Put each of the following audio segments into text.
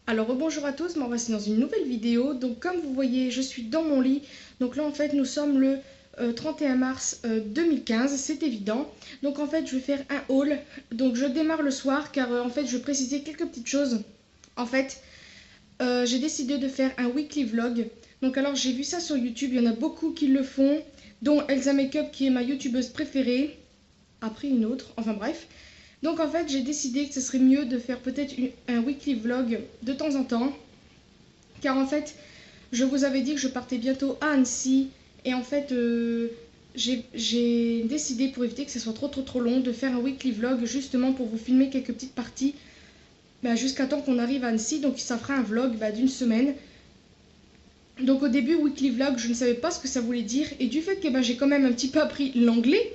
Alors bonjour à tous, me voici dans une nouvelle vidéo. Donc comme vous voyez, je suis dans mon lit. Donc là en fait nous sommes le 31 mars 2015, c'est évident. Donc en fait je vais faire un haul. Donc je démarre le soir car en fait je vais préciser quelques petites choses. En fait j'ai décidé de faire un weekly vlog. Donc alors j'ai vu ça sur YouTube, il y en a beaucoup qui le font, dont Elsa Makeup qui est ma youtubeuse préférée. Après une autre, enfin bref. Donc en fait j'ai décidé que ce serait mieux de faire peut-être un weekly vlog de temps en temps. Car en fait je vous avais dit que je partais bientôt à Annecy. Et en fait j'ai décidé, pour éviter que ce soit trop long, de faire un weekly vlog justement pour vous filmer quelques petites parties jusqu'à temps qu'on arrive à Annecy. Donc ça fera un vlog d'une semaine. Donc au début weekly vlog je ne savais pas ce que ça voulait dire. Et du fait que j'ai quand même un petit peu appris l'anglais,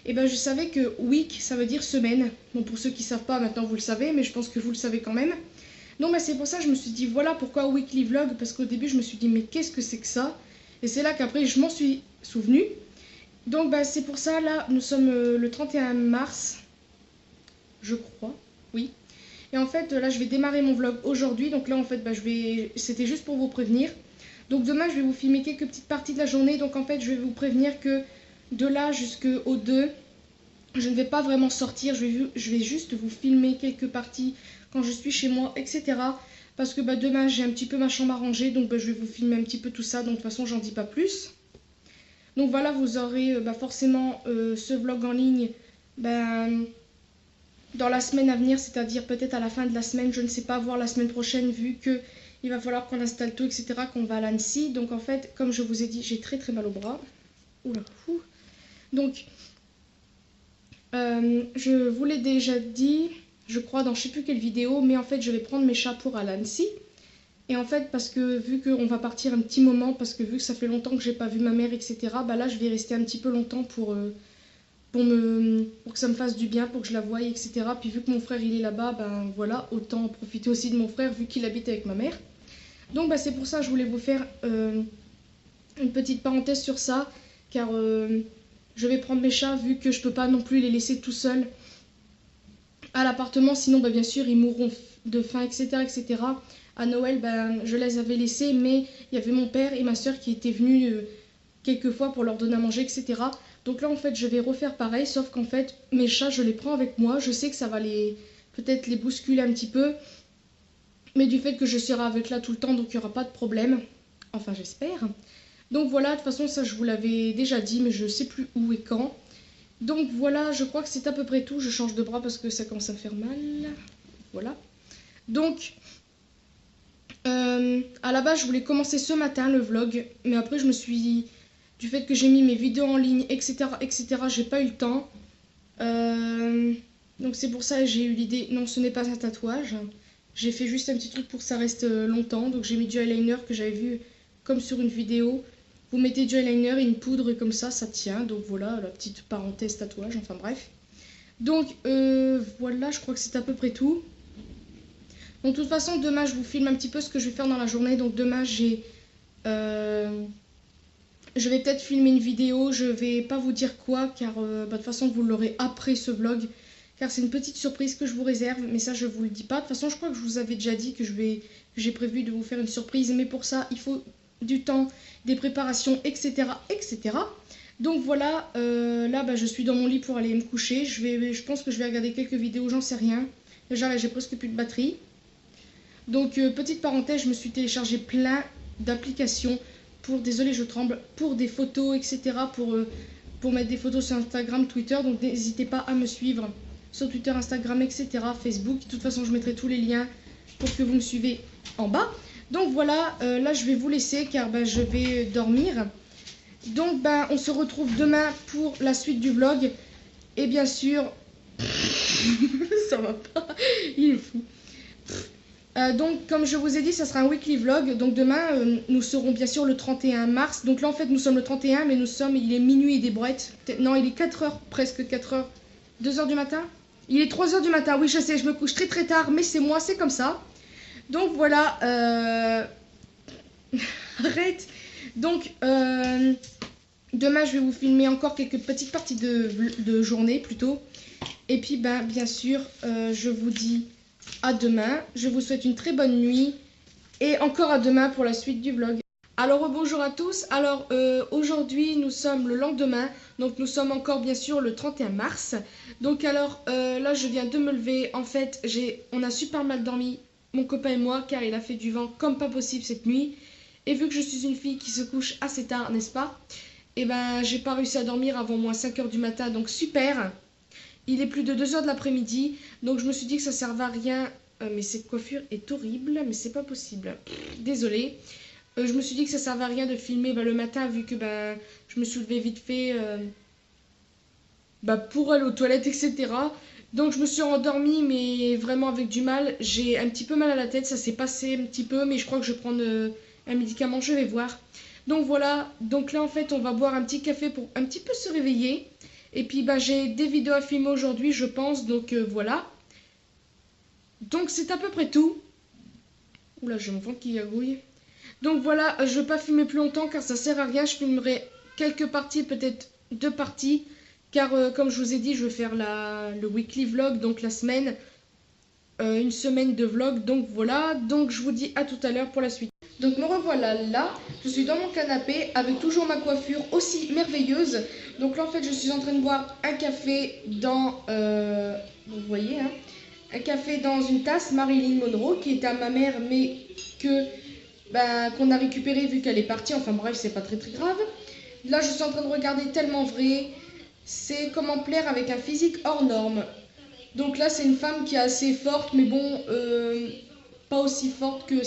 et je savais que week ça veut dire semaine. Bon, pour ceux qui ne savent pas, maintenant vous le savez, mais je pense que vous le savez quand même. Donc c'est pour ça que je me suis dit voilà pourquoi weekly vlog, parce qu'au début je me suis dit mais qu'est-ce que c'est que ça? Et c'est là qu'après je m'en suis souvenu. Donc c'est pour ça, là nous sommes le 31 mars, je crois, oui. Et en fait là je vais démarrer mon vlog aujourd'hui, donc là en fait c'était juste pour vous prévenir. Donc demain je vais vous filmer quelques petites parties de la journée, donc en fait je vais vous prévenir que de là jusqu'au 2, je ne vais pas vraiment sortir, je vais juste vous filmer quelques parties quand je suis chez moi, etc. Parce que demain j'ai un petit peu ma chambre à ranger, donc je vais vous filmer un petit peu tout ça, donc de toute façon j'en dis pas plus. Donc voilà, vous aurez forcément ce vlog en ligne dans la semaine à venir, c'est-à-dire peut-être à la fin de la semaine, je ne sais pas, voir la semaine prochaine, vu que il va falloir qu'on installe tout, etc., qu'on va à l'Annecy. Donc en fait, comme je vous ai dit, j'ai très mal au bras. Oula, fou. Donc, je vous l'ai déjà dit, je crois, dans je sais plus quelle vidéo, mais en fait, je vais prendre mes chats pour aller à Annecy. Et en fait, parce que vu qu'on va partir un petit moment, parce que vu que ça fait longtemps que j'ai pas vu ma mère, etc., là, je vais rester un petit peu longtemps pour que ça me fasse du bien, pour que je la voie, etc. Puis vu que mon frère, il est là-bas, voilà, autant en profiter aussi de mon frère, vu qu'il habite avec ma mère. Donc, c'est pour ça que je voulais vous faire une petite parenthèse sur ça, car je vais prendre mes chats, vu que je peux pas non plus les laisser tout seuls à l'appartement, sinon bien sûr ils mourront de faim, etc., etc. À Noël, je les avais laissés, mais il y avait mon père et ma soeur qui étaient venus quelques fois pour leur donner à manger, etc. Donc là en fait je vais refaire pareil, sauf qu'en fait mes chats je les prends avec moi. Je sais que ça va peut-être les bousculer un petit peu, mais du fait que je serai avec là tout le temps, donc il n'y aura pas de problème, enfin j'espère. Donc voilà, de toute façon ça je vous l'avais déjà dit, mais je ne sais plus où et quand. Donc voilà, je crois que c'est à peu près tout. Je change de bras parce que ça commence à me faire mal. Voilà. Donc, à la base je voulais commencer ce matin le vlog, mais après je me suis... Du fait que j'ai mis mes vidéos en ligne, etc., etc., j'ai pas eu le temps. Donc c'est pour ça que j'ai eu l'idée... Non, ce n'est pas un tatouage. J'ai fait juste un petit truc pour que ça reste longtemps. Donc j'ai mis du eyeliner que j'avais vu comme sur une vidéo. Vous mettez du eyeliner et une poudre et comme ça tient. Donc voilà, la petite parenthèse tatouage, enfin bref. Donc voilà, je crois que c'est à peu près tout. Donc de toute façon, demain je vous filme un petit peu ce que je vais faire dans la journée. Donc demain je vais peut-être filmer une vidéo, je vais pas vous dire quoi, car de toute façon vous l'aurez après ce vlog. Car c'est une petite surprise que je vous réserve, mais ça je vous le dis pas. De toute façon je crois que je vous avais déjà dit que j'ai prévu de vous faire une surprise, mais pour ça il faut du temps, des préparations, etc., etc. Donc voilà, là je suis dans mon lit pour aller me coucher. Je pense que je vais regarder quelques vidéos, j'en sais rien. Déjà là j'ai presque plus de batterie. Donc petite parenthèse, je me suis téléchargé plein d'applications désolé je tremble, pour des photos, etc. Pour mettre des photos sur Instagram, Twitter. Donc n'hésitez pas à me suivre sur Twitter, Instagram, etc. Facebook. De toute façon je mettrai tous les liens pour que vous me suivez en bas. Donc voilà, là je vais vous laisser car je vais dormir. Donc on se retrouve demain pour la suite du vlog. Et bien sûr, ça va pas, il est fou. Donc comme je vous ai dit, ça sera un weekly vlog. Donc demain, nous serons bien sûr le 31 mars. Donc là en fait nous sommes le 31, mais il est minuit et des brouettes. Non, il est 4h, presque 4h. 2h du matin. Il est 3h du matin, oui je sais, je me couche très tard, mais c'est moi, c'est comme ça. Donc voilà, arrête. Donc demain je vais vous filmer encore quelques petites parties de journée plutôt. Et puis bien sûr, je vous dis à demain. Je vous souhaite une très bonne nuit et encore à demain pour la suite du vlog. Alors bonjour à tous, alors aujourd'hui nous sommes le lendemain, donc nous sommes encore bien sûr le 31 mars. Donc alors là je viens de me lever, en fait on a super mal dormi, mon copain et moi, car il a fait du vent comme pas possible cette nuit. Et vu que je suis une fille qui se couche assez tard, n'est-ce pas? Et ben j'ai pas réussi à dormir avant moins 5 h du matin, donc super. Il est plus de 2 h de l'après-midi, donc je me suis dit que ça servait à rien. Mais cette coiffure est horrible, mais c'est pas possible. Désolée. Je me suis dit que ça servait à rien de filmer le matin, vu que je me suis levée vite fait pour aller aux toilettes, etc. Donc je me suis endormie, mais vraiment avec du mal. J'ai un petit peu mal à la tête, ça s'est passé un petit peu, mais je crois que je vais prendre un médicament, je vais voir. Donc voilà, donc là en fait on va boire un petit café pour un petit peu se réveiller. Et puis j'ai des vidéos à filmer aujourd'hui je pense, donc voilà. Donc c'est à peu près tout. Oula, j'ai mon ventre qui gargouille. Donc voilà, je ne vais pas filmer plus longtemps car ça sert à rien. Je filmerai quelques parties, peut-être 2 parties. Car comme je vous ai dit, je vais faire le weekly vlog, donc la semaine. Une semaine de vlog, donc voilà. Donc je vous dis à tout à l'heure pour la suite. Donc me revoilà là, je suis dans mon canapé avec toujours ma coiffure aussi merveilleuse. Donc là en fait je suis en train de boire un café dans, vous voyez hein, un café dans une tasse Marilyn Monroe qui était à ma mère mais qu'on a récupéré vu qu'elle est partie, enfin bref c'est pas très grave. Là je suis en train de regarder Tellement Vrai, c'est comment plaire avec un physique hors norme. Donc là c'est une femme qui est assez forte mais bon, pas aussi forte que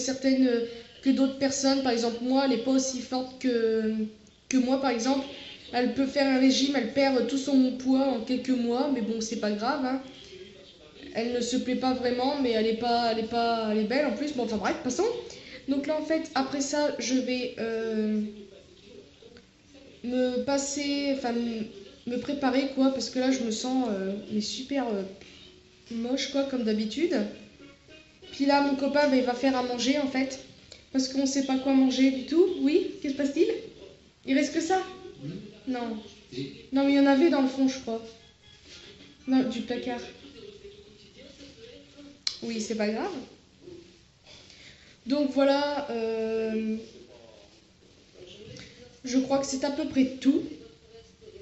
que d'autres personnes. Par exemple moi elle est pas aussi forte que moi par exemple. Elle peut faire un régime, elle perd tout son poids en quelques mois, mais bon c'est pas grave hein. Elle ne se plaît pas vraiment mais elle est belle en plus, bon enfin bref passons. Donc là en fait après ça je vais me préparer quoi, parce que là je me sens mais super moche quoi comme d'habitude. Puis là mon copain il va faire à manger en fait, parce qu'on sait pas quoi manger du tout. Oui, qu'est-ce qui se passe-t-il? Il reste que ça? Non. Non mais il y en avait dans le fond je crois. Non, du placard. Oui c'est pas grave. Donc voilà, je crois que c'est à peu près tout.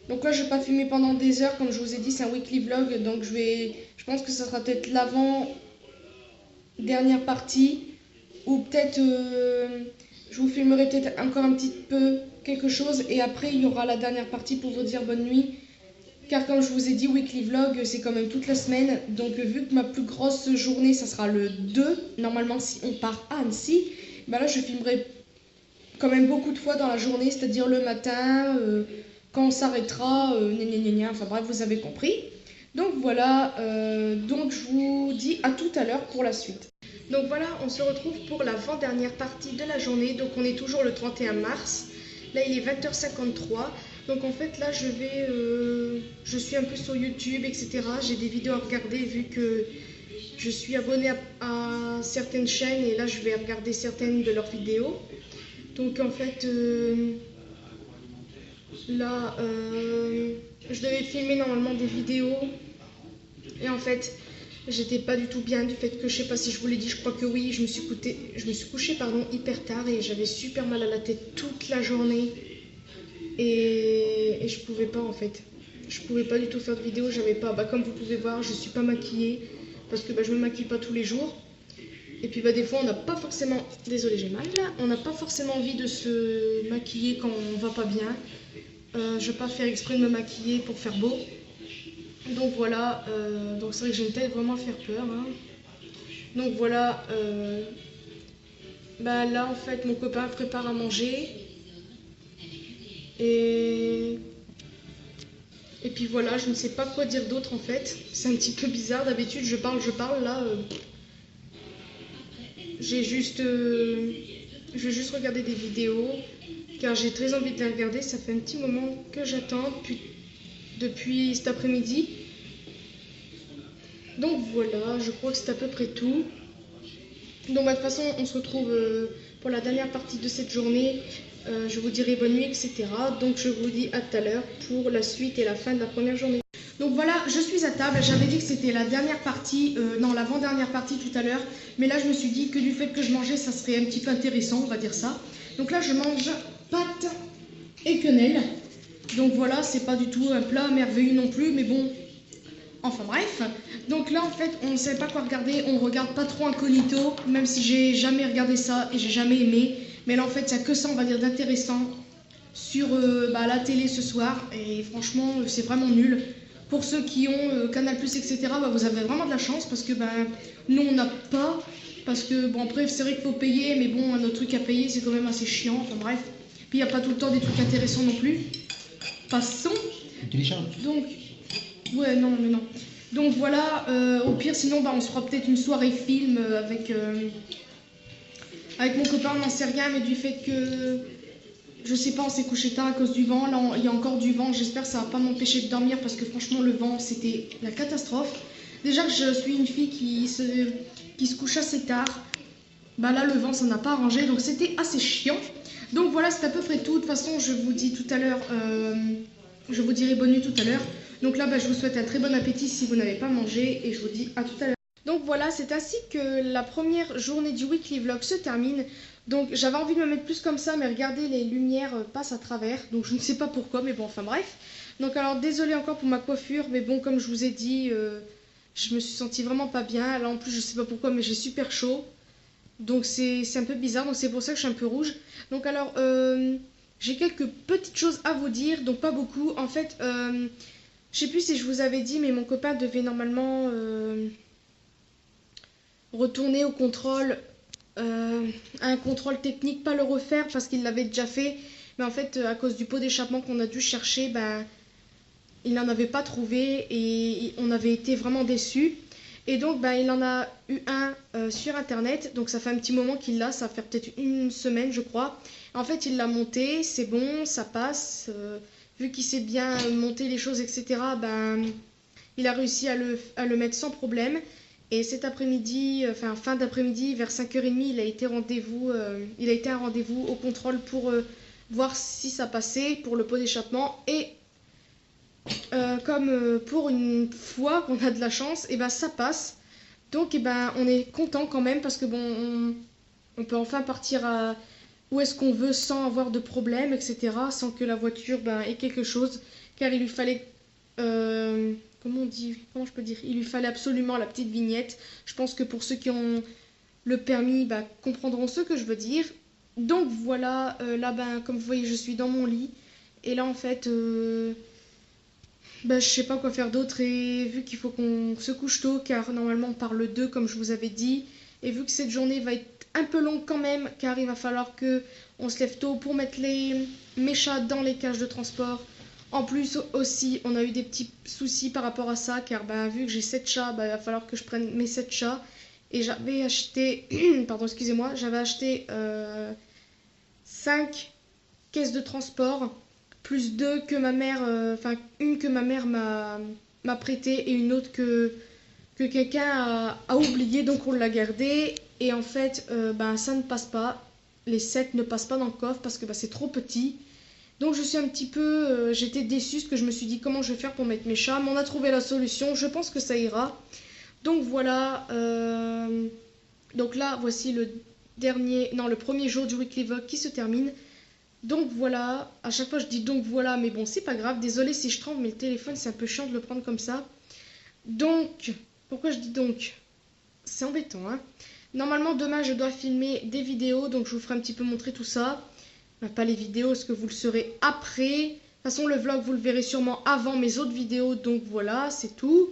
Donc là je vais pas filmer pendant des heures comme je vous ai dit, c'est un weekly vlog, donc je pense que ça sera peut-être l'avant dernière partie, ou peut-être je vous filmerai peut-être encore un petit peu quelque chose et après il y aura la dernière partie pour vous dire bonne nuit. Car comme je vous ai dit, weekly vlog c'est quand même toute la semaine, donc vu que ma plus grosse journée ça sera le 2, normalement si on part à Annecy, là je filmerai quand même beaucoup de fois dans la journée, c'est-à-dire le matin, quand on s'arrêtera, enfin bref vous avez compris. Donc voilà, donc je vous dis à tout à l'heure pour la suite. Donc voilà, on se retrouve pour l'avant-dernière partie de la journée, donc on est toujours le 31 mars, là il est 20 h 53. Donc en fait là je suis un peu sur YouTube etc, j'ai des vidéos à regarder vu que je suis abonnée à certaines chaînes et là je vais regarder certaines de leurs vidéos. Donc en fait là je devais filmer normalement des vidéos et en fait j'étais pas du tout bien du fait que je sais pas si je vous l'ai dit, je crois que oui, je me suis couchée hyper tard et j'avais super mal à la tête toute la journée. Et je pouvais pas en fait, je pouvais pas du tout faire de vidéo, j'avais pas, comme vous pouvez voir je suis pas maquillée parce que je me maquille pas tous les jours. Et puis des fois on n'a pas forcément, désolé j'ai mal là, on n'a pas forcément envie de se maquiller quand on va pas bien. Je vais pas faire exprès de me maquiller pour faire beau. Donc voilà, donc c'est vrai que j'ai une tête vraiment à faire peur hein. Donc voilà, là en fait mon copain prépare à manger. Et puis voilà, je ne sais pas quoi dire d'autre en fait. C'est un petit peu bizarre, d'habitude je parle, là je vais juste regarder des vidéos car j'ai très envie de les regarder. Ça fait un petit moment que j'attends depuis cet après-midi. Donc voilà, je crois que c'est à peu près tout. Donc de toute façon on se retrouve pour la dernière partie de cette journée. Je vous dirai bonne nuit etc. Donc je vous dis à tout à l'heure pour la suite et la fin de la première journée. Donc voilà, je suis à table. J'avais dit que c'était la dernière partie, non, l'avant-dernière partie tout à l'heure. Mais là, je me suis dit que du fait que je mangeais, ça serait un petit peu intéressant, on va dire ça. Donc là, je mange pâtes et quenelle. Donc voilà, c'est pas du tout un plat merveilleux non plus, mais bon, enfin bref. Donc là, en fait, on ne sait pas quoi regarder. On regarde pas trop Incognito, même si j'ai jamais regardé ça et j'ai jamais aimé. Mais là, en fait, il n'y a que ça, on va dire, d'intéressant sur la télé ce soir. Et franchement, c'est vraiment nul. Pour ceux qui ont Canal+, etc., vous avez vraiment de la chance parce que nous, on n'a pas. Parce que, bon, après, c'est vrai qu'il faut payer, mais bon, un autre truc à payer, c'est quand même assez chiant. Enfin bref. Puis il n'y a pas tout le temps des trucs intéressants non plus. Passons. Donc, ouais, non, mais non. Donc voilà, au pire, sinon, on se fera peut-être une soirée film avec mon copain, on n'en sait rien, mais du fait que, je sais pas, on s'est couché tard à cause du vent. Là, il y a encore du vent. J'espère que ça va pas m'empêcher de dormir parce que franchement, le vent, c'était la catastrophe. Déjà que je suis une fille qui se couche assez tard. Là, le vent, ça n'a pas arrangé, donc c'était assez chiant. Donc voilà, c'est à peu près tout. De toute façon, je vous dis tout à l'heure, je vous dirai bonne nuit tout à l'heure. Donc là, je vous souhaite un très bon appétit si vous n'avez pas mangé et je vous dis à tout à l'heure. Donc voilà, c'est ainsi que la première journée du weekly vlog se termine. Donc j'avais envie de me mettre plus comme ça, mais regardez, les lumières passent à travers. Donc je ne sais pas pourquoi, mais bon, enfin bref. Donc alors, désolé encore pour ma coiffure, mais bon, comme je vous ai dit, je me suis sentie vraiment pas bien. Là en plus, je sais pas pourquoi, mais j'ai super chaud. Donc c'est un peu bizarre, donc c'est pour ça que je suis un peu rouge. Donc alors, j'ai quelques petites choses à vous dire, donc pas beaucoup. En fait, je sais plus si je vous avais dit, mais mon copain devait normalement retourner au contrôle, à un contrôle technique, pas le refaire parce qu'il l'avait déjà fait. Mais en fait, à cause du pot d'échappement qu'on a dû chercher, il n'en avait pas trouvé et on avait été vraiment déçus. Et donc, il en a eu un sur internet. Donc, ça fait un petit moment qu'il l'a. Ça va faire peut-être une semaine, je crois. En fait, il l'a monté. C'est bon, ça passe. Vu qu'il sait bien monter les choses, etc., il a réussi à le mettre sans problème. Et cet après-midi, fin d'après-midi, vers 5h30, il a été à un rendez-vous au contrôle pour voir si ça passait pour le pot d'échappement. Et comme pour une fois qu'on a de la chance, ça passe. Donc on est content quand même parce que bon, on peut enfin partir à où est-ce qu'on veut sans avoir de problème, etc. Sans que la voiture ait quelque chose. Car il lui fallait, comment je peux dire, il lui fallait absolument la petite vignette. Je pense que pour ceux qui ont le permis comprendront ce que je veux dire. Donc voilà, là comme vous voyez, je suis dans mon lit. Et là en fait... je sais pas quoi faire d'autre et vu qu'il faut qu'on se couche tôt car normalement on part le 2 comme je vous avais dit et vu que cette journée va être un peu longue quand même car il va falloir que on se lève tôt pour mettre mes chats dans les cages de transport. En plus aussi on a eu des petits soucis par rapport à ça car vu que j'ai 7 chats, il va falloir que je prenne mes 7 chats et j'avais acheté, pardon excusez-moi, j'avais acheté 5 caisses de transport plus deux que ma mère, une que ma mère m'a prêtée et une autre que quelqu'un a oublié, donc on l'a gardée. Et en fait, ça ne passe pas. Les 7 ne passent pas dans le coffre parce que c'est trop petit. Donc je suis un petit peu, j'étais déçue parce que je me suis dit comment je vais faire pour mettre mes chats. Mais on a trouvé la solution, je pense que ça ira. Donc voilà, donc là voici le premier jour du weekly vlog qui se termine. Donc voilà, à chaque fois je dis donc voilà, mais bon c'est pas grave, désolé si je tremble, mais le téléphone c'est un peu chiant de le prendre comme ça. Donc, pourquoi je dis donc? C'est embêtant, hein. Normalement demain je dois filmer des vidéos, donc je vous ferai un petit peu montrer tout ça. Pas les vidéos, parce que vous le saurez après. De toute façon le vlog vous le verrez sûrement avant mes autres vidéos, donc voilà, c'est tout.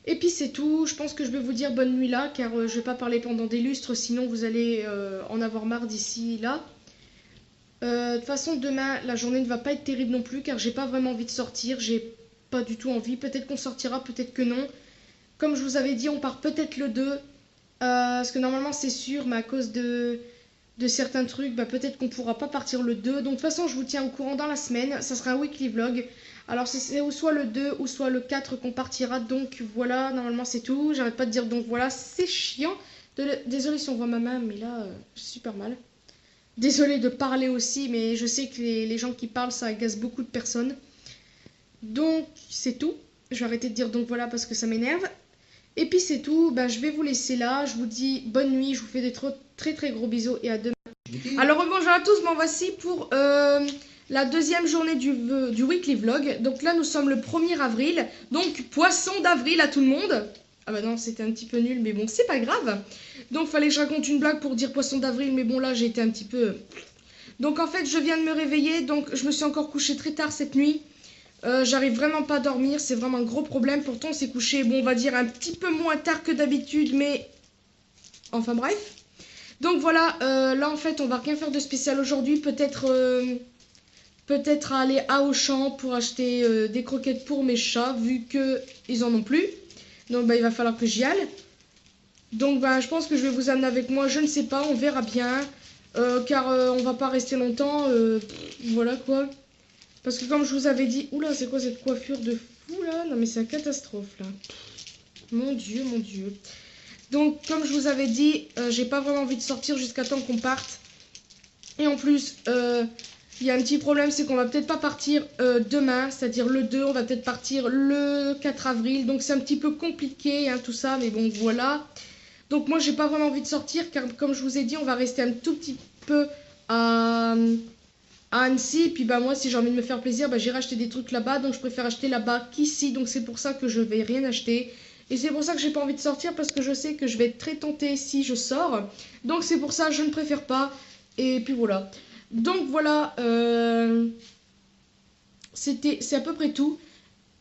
Et puis c'est tout, je pense que je vais vous dire bonne nuit là, car je vais pas parler pendant des lustres, sinon vous allez en avoir marre d'ici là. De toute façon demain la journée ne va pas être terrible non plus car j'ai pas vraiment envie de sortir, j'ai pas du tout envie, peut-être qu'on sortira, peut-être que non. Comme je vous avais dit, on part peut-être le 2, parce que normalement c'est sûr, mais à cause de certains trucs, peut-être qu'on pourra pas partir le 2. Donc de toute façon je vous tiens au courant dans la semaine, ça sera un weekly vlog. Alors c'est soit le 2 ou soit le 4 qu'on partira, donc voilà, normalement c'est tout. J'arrête pas de dire donc voilà, c'est chiant. Désolée si on voit ma main, mais là j'ai super mal. Désolée de parler aussi, mais je sais que les gens qui parlent, ça agace beaucoup de personnes. Donc, c'est tout. Je vais arrêter de dire donc voilà parce que ça m'énerve. Et puis c'est tout, bah, je vais vous laisser là. Je vous dis bonne nuit, je vous fais des très très gros bisous et à demain. Alors bonjour à tous, m'en voici pour la deuxième journée du weekly vlog. Donc là nous sommes le 1er avril, donc poisson d'avril à tout le monde. Ah bah non, c'était un petit peu nul, mais bon, c'est pas grave. Donc fallait que je raconte une blague pour dire poisson d'avril, mais bon là j'ai été un petit peu... Donc en fait je viens de me réveiller, donc je me suis encore couchée très tard cette nuit. J'arrive vraiment pas à dormir, c'est vraiment un gros problème. Pourtant on s'est couché, bon on va dire un petit peu moins tard que d'habitude, mais... Enfin bref. Donc voilà, là en fait on va rien faire de spécial aujourd'hui. Peut-être aller à Auchan pour acheter des croquettes pour mes chats, vu qu'ils en ont plus. Donc bah, il va falloir que j'y aille. Donc bah, je pense que je vais vous amener avec moi, je ne sais pas, on verra bien. Car on va pas rester longtemps, voilà quoi. Parce que comme je vous avais dit... Oula, c'est quoi cette coiffure de fou là? Non mais c'est une catastrophe là. Mon dieu, mon dieu. Donc comme je vous avais dit, j'ai pas vraiment envie de sortir jusqu'à temps qu'on parte. Et en plus, il y a un petit problème, c'est qu'on va peut-être pas partir demain, c'est-à-dire le 2, on va peut-être partir le 4 avril. Donc c'est un petit peu compliqué hein, tout ça, mais bon voilà. Donc moi j'ai pas vraiment envie de sortir car comme je vous ai dit, on va rester un tout petit peu à Annecy. Et puis bah moi si j'ai envie de me faire plaisir, bah, j'irai acheter des trucs là-bas. Donc je préfère acheter là-bas qu'ici, donc c'est pour ça que je vais rien acheter. Et c'est pour ça que j'ai pas envie de sortir parce que je sais que je vais être très tentée si je sors. Donc c'est pour ça que je ne préfère pas. Et puis voilà. Donc voilà, c'est à peu près tout.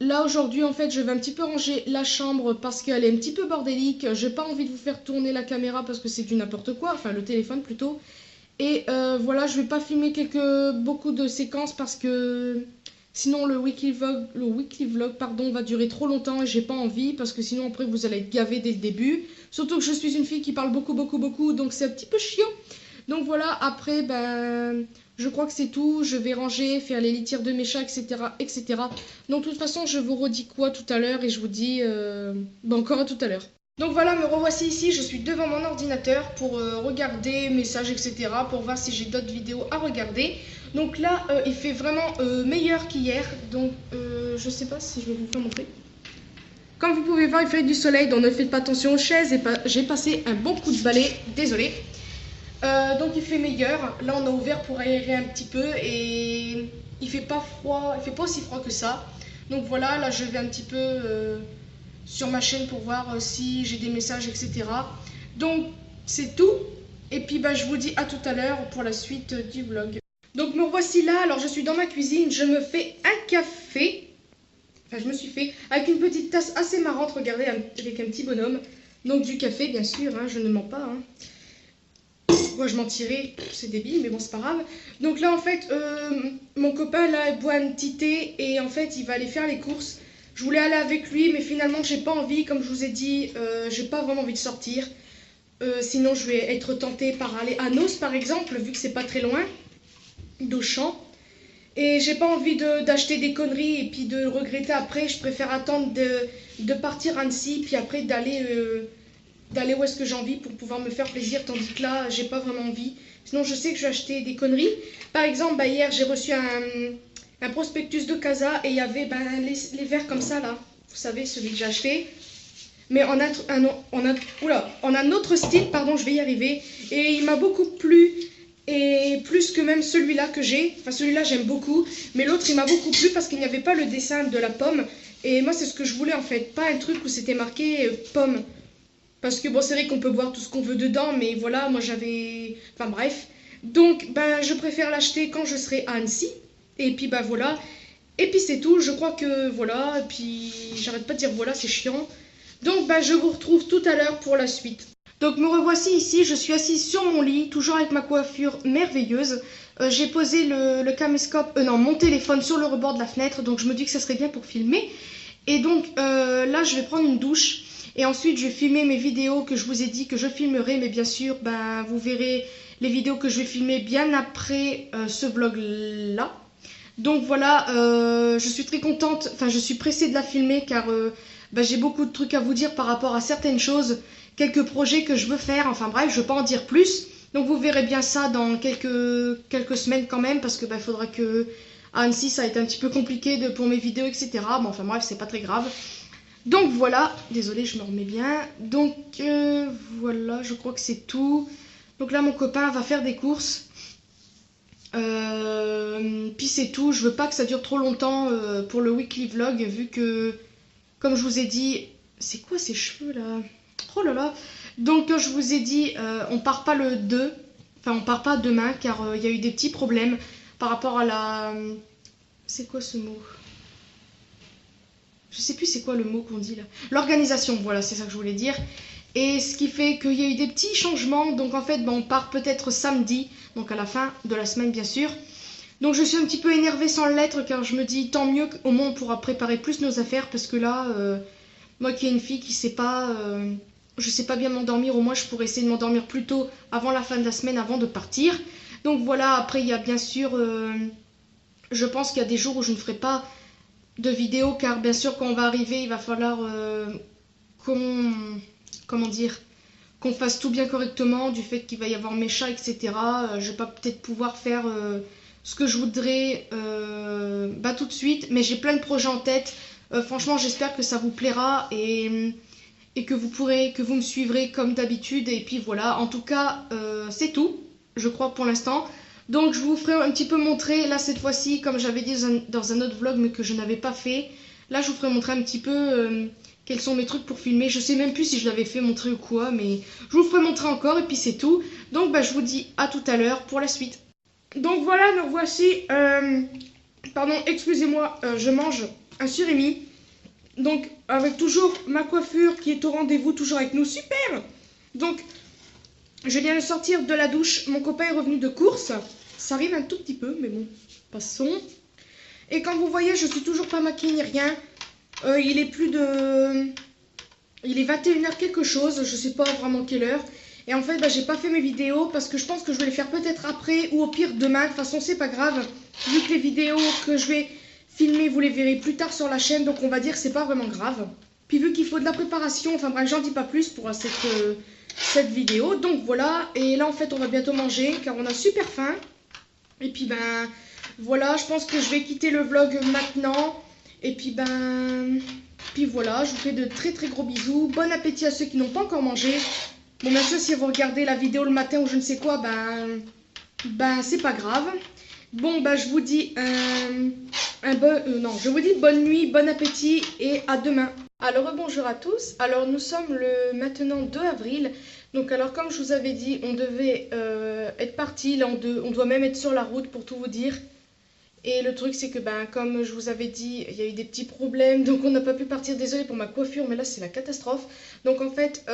Là aujourd'hui en fait je vais un petit peu ranger la chambre parce qu'elle est un petit peu bordélique. J'ai pas envie de vous faire tourner la caméra parce que c'est du n'importe quoi, enfin le téléphone plutôt. Et voilà, je vais pas filmer beaucoup de séquences parce que sinon le weekly vlog pardon, va durer trop longtemps et j'ai pas envie parce que sinon après vous allez être gavé dès le début. Surtout que je suis une fille qui parle beaucoup donc c'est un petit peu chiant. Donc voilà, après, ben, je crois que c'est tout. Je vais ranger, faire les litières de mes chats, etc., etc. Donc de toute façon, je vous redis quoi tout à l'heure et je vous dis ben, encore à tout à l'heure. Donc voilà, me revoici ici. Je suis devant mon ordinateur pour regarder messages, etc. pour voir si j'ai d'autres vidéos à regarder. Donc là, il fait vraiment meilleur qu'hier. Donc je sais pas si je vais vous faire montrer. Comme vous pouvez voir, il fait du soleil, donc ne faites pas attention aux chaises. J'ai passé un bon coup de balai, désolé. Donc il fait meilleur. Là on a ouvert pour aérer un petit peu et il fait pas froid, il fait pas aussi froid que ça. Donc voilà, là je vais un petit peu sur ma chaîne pour voir si j'ai des messages, etc. Donc c'est tout. Et puis bah, je vous dis à tout à l'heure pour la suite du vlog. Donc me voici là, alors je suis dans ma cuisine, je me fais un café. Enfin je me suis fait avec une petite tasse assez marrante, regardez, avec un petit bonhomme. Donc du café bien sûr, hein, je ne mens pas. Hein. Moi je mentirais, c'est débile mais bon c'est pas grave. Donc là en fait mon copain là il boit un petit thé et en fait il va aller faire les courses. Je voulais aller avec lui mais finalement j'ai pas envie, comme je vous ai dit, j'ai pas vraiment envie de sortir. Sinon je vais être tentée par aller à Nos par exemple, vu que c'est pas très loin d'Auchan. Et j'ai pas envie d'acheter des conneries et puis de regretter après. Je préfère attendre de partir à Annecy puis après d'aller où est-ce que j'ai envie pour pouvoir me faire plaisir, tandis que là j'ai pas vraiment envie, sinon je sais que je vais acheter des conneries. Par exemple bah, hier j'ai reçu un prospectus de Casa et il y avait ben, les verres comme ça là, vous savez celui que j'ai acheté, mais en un autre style, pardon je vais y arriver, et il m'a beaucoup plu, et plus que même celui-là que j'ai, enfin celui-là j'aime beaucoup, mais l'autre il m'a beaucoup plu parce qu'il n'y avait pas le dessin de la pomme, et moi c'est ce que je voulais en fait, pas un truc où c'était marqué pomme. Parce que bon, c'est vrai qu'on peut boire tout ce qu'on veut dedans, mais voilà, moi j'avais... Enfin bref. Donc, ben, je préfère l'acheter quand je serai à Annecy. Et puis, ben voilà. Et puis c'est tout, je crois que voilà. Et puis, j'arrête pas de dire voilà, c'est chiant. Donc, ben, je vous retrouve tout à l'heure pour la suite. Donc, me revoici ici, je suis assise sur mon lit, toujours avec ma coiffure merveilleuse. J'ai posé le caméscope, non, mon téléphone sur le rebord de la fenêtre, donc je me dis que ça serait bien pour filmer. Et donc, là, je vais prendre une douche. Et ensuite, je vais filmer mes vidéos que je vous ai dit que je filmerai. Mais bien sûr, ben, vous verrez les vidéos que je vais filmer bien après ce vlog-là. Donc voilà, je suis très contente. Enfin, je suis pressée de la filmer car ben, j'ai beaucoup de trucs à vous dire par rapport à certaines choses. Quelques projets que je veux faire. Enfin bref, je ne vais pas en dire plus. Donc vous verrez bien ça dans quelques semaines quand même. Parce que ben, faudra que... à Annecy, ça a été un petit peu compliqué pour mes vidéos, etc. Bon, enfin bref, c'est pas très grave. Donc voilà, désolé, je me remets bien. Donc voilà, je crois que c'est tout. Donc là, mon copain va faire des courses. Puis c'est tout, je veux pas que ça dure trop longtemps pour le weekly vlog, vu que, comme je vous ai dit, c'est quoi ces cheveux là? Oh là là. Donc je vous ai dit, on part pas le 2, enfin on part pas demain, car il y a eu des petits problèmes par rapport à la... C'est quoi ce mot? Je sais plus c'est quoi le mot qu'on dit là. L'organisation, voilà, c'est ça que je voulais dire. Et ce qui fait qu'il y a eu des petits changements. Donc en fait, on part peut-être samedi, donc à la fin de la semaine bien sûr. Donc je suis un petit peu énervée sans l'être, car je me dis tant mieux qu'au moins on pourra préparer plus nos affaires. Parce que là, moi qui ai une fille qui sait pas... je sais pas bien m'endormir, au moins je pourrais essayer de m'endormir plus tôt avant la fin de la semaine, avant de partir. Donc voilà, après il y a bien sûr... je pense qu'il y a des jours où je ne ferai pas de vidéo, car bien sûr quand on va arriver, il va falloir comment dire, qu'on fasse tout bien correctement, du fait qu'il va y avoir mes chats, etc. Je vais pas peut-être pouvoir faire ce que je voudrais tout de suite, mais j'ai plein de projets en tête. Franchement, j'espère que ça vous plaira et que vous me suivrez comme d'habitude. Et puis voilà, en tout cas, c'est tout, je crois pour l'instant. Donc je vous ferai un petit peu montrer, là cette fois-ci, comme j'avais dit dans un autre vlog, mais que je n'avais pas fait. Là, je vous ferai montrer un petit peu quels sont mes trucs pour filmer. Je sais même plus si je l'avais fait montrer ou quoi, mais je vous ferai montrer encore et puis c'est tout. Donc je vous dis à tout à l'heure pour la suite. Donc voilà, nous voici, pardon, excusez-moi, je mange un surimi. Donc avec toujours ma coiffure qui est au rendez-vous, toujours avec nous, super. Donc je viens de sortir de la douche, mon copain est revenu de course. Ça arrive un tout petit peu, mais bon, passons. Et comme vous voyez, je suis toujours pas maquillée ni rien. Il est 21h quelque chose, je sais pas vraiment quelle heure. Et en fait, j'ai pas fait mes vidéos parce que je pense que je vais les faire peut-être après ou au pire demain. De toute façon, c'est pas grave. Vu que les vidéos que je vais filmer, vous les verrez plus tard sur la chaîne. Donc on va dire que c'est pas vraiment grave. Puis vu qu'il faut de la préparation, enfin bref, j'en dis pas plus pour cette vidéo. Donc voilà, et là en fait on va bientôt manger car on a super faim. Et puis voilà, je pense que je vais quitter le vlog maintenant. Et puis puis voilà, je vous fais de très très gros bisous. Bon appétit à ceux qui n'ont pas encore mangé. Bon bien sûr si vous regardez la vidéo le matin ou je ne sais quoi, c'est pas grave. Bon je vous dis je vous dis bonne nuit, bon appétit et à demain. Alors bonjour à tous, alors nous sommes le maintenant 2 avril, donc alors comme je vous avais dit, on devait être parti, là on doit même être sur la route pour tout vous dire. Et le truc c'est que comme je vous avais dit, il y a eu des petits problèmes, donc on n'a pas pu partir, désolé pour ma coiffure, mais là c'est la catastrophe. Donc en fait,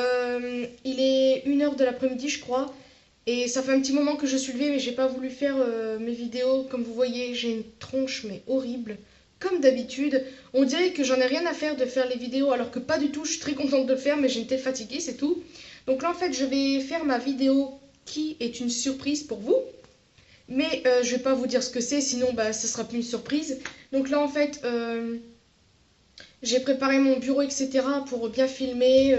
il est 1h de l'après-midi je crois, et ça fait un petit moment que je suis levée, mais j'ai pas voulu faire mes vidéos, comme vous voyez, j'ai une tronche mais horrible. Comme d'habitude, on dirait que j'en ai rien à faire de faire les vidéos alors que pas du tout, je suis très contente de le faire mais j'ai une tête fatiguée, c'est tout. Donc là en fait je vais faire ma vidéo qui est une surprise pour vous. Mais je vais pas vous dire ce que c'est, sinon ça sera plus une surprise. Donc là en fait j'ai préparé mon bureau etc pour bien filmer.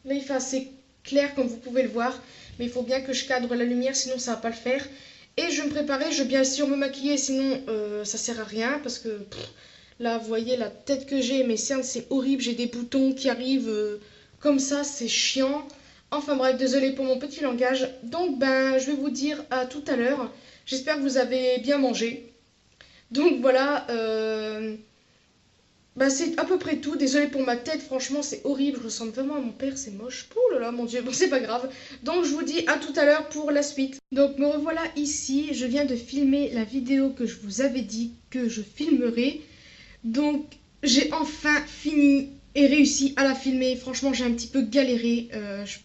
Là il fait assez clair comme vous pouvez le voir. Mais il faut bien que je cadre la lumière sinon ça va pas le faire. Et je vais me préparer, je vais bien sûr me maquiller sinon ça sert à rien parce que... Là, vous voyez la tête que j'ai, mes cernes, c'est horrible. J'ai des boutons qui arrivent comme ça, c'est chiant. Enfin bref, désolé pour mon petit langage. Donc, je vais vous dire à tout à l'heure. J'espère que vous avez bien mangé. Donc voilà, c'est à peu près tout. Désolé pour ma tête, franchement, c'est horrible. Je ressemble vraiment à mon père, c'est moche. Oh là là, mon Dieu, bon, c'est pas grave. Donc, je vous dis à tout à l'heure pour la suite. Donc, me revoilà ici. Je viens de filmer la vidéo que je vous avais dit que je filmerais. Donc j'ai enfin fini et réussi à la filmer. Franchement j'ai un petit peu galéré,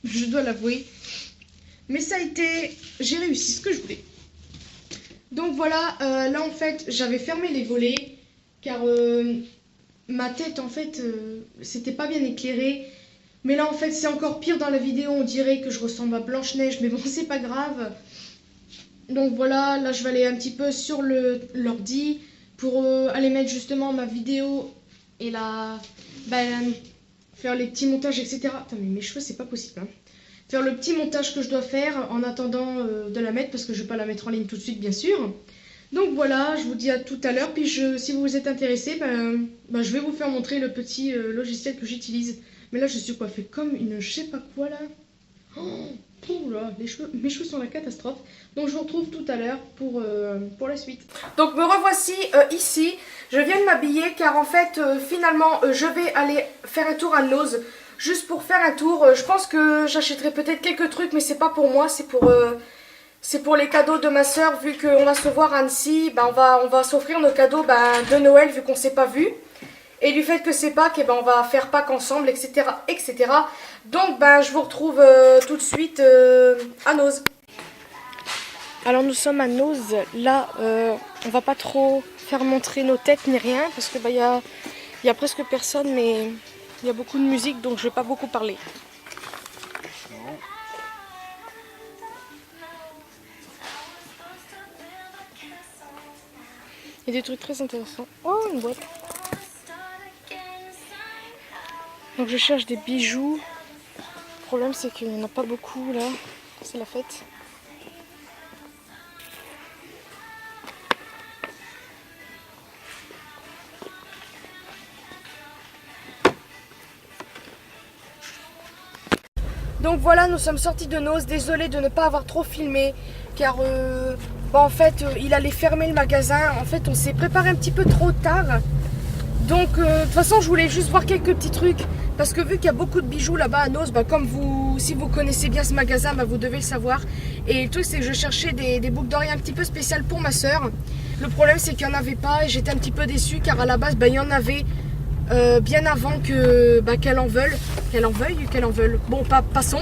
je dois l'avouer. Mais ça a été... j'ai réussi ce que je voulais. Donc voilà, là en fait j'avais fermé les volets. Car ma tête en fait c'était pas bien éclairé. Mais là en fait c'est encore pire dans la vidéo. On dirait que je ressemble à Blanche-Neige. Mais bon c'est pas grave. Donc voilà, là je vais aller un petit peu sur l'ordi. Pour aller mettre justement ma vidéo et faire les petits montages, etc. Putain, mais mes cheveux, c'est pas possible. Hein. Faire le petit montage que je dois faire en attendant de la mettre, parce que je vais pas la mettre en ligne tout de suite, bien sûr. Donc voilà, je vous dis à tout à l'heure. Puis si vous êtes intéressé, je vais vous faire montrer le petit logiciel que j'utilise. Mais là, je suis coiffée comme une je sais pas quoi là. Oh là, mes cheveux sont la catastrophe. Donc je vous retrouve tout à l'heure pour la suite. Donc me revoici ici. Je viens de m'habiller car en fait finalement je vais aller faire un tour à Noz. Juste pour faire un tour. Je pense que j'achèterai peut-être quelques trucs mais c'est pas pour moi, c'est pour les cadeaux de ma soeur. Vu qu'on va se voir à Annecy, on va s'offrir nos cadeaux de Noël vu qu'on s'est pas vu. Et du fait que c'est Pâques, on va faire Pâques ensemble, etc. etc. Donc je vous retrouve tout de suite à Noz. Alors nous sommes à Noz. Là, on va pas trop faire montrer nos têtes ni rien. Parce que y a presque personne, mais il y a beaucoup de musique, donc je vais pas beaucoup parler. Il y a des trucs très intéressants. Oh, une boîte. Donc je cherche des bijoux. Le problème c'est qu'il n'y en a pas beaucoup là. C'est la fête. Donc voilà, nous sommes sortis de Noz. Désolée de ne pas avoir trop filmé. Car en fait il allait fermer le magasin. En fait on s'est préparé un petit peu trop tard. Donc de toute façon je voulais juste voir quelques petits trucs. Parce que vu qu'il y a beaucoup de bijoux là-bas à Noz, si vous connaissez bien ce magasin, vous devez le savoir. Et le truc c'est que je cherchais des boucles d'oreilles un petit peu spéciales pour ma soeur. Le problème c'est qu'il n'y en avait pas et j'étais un petit peu déçue car à la base il y en avait bien avant qu'elle en veuille. Bon, passons.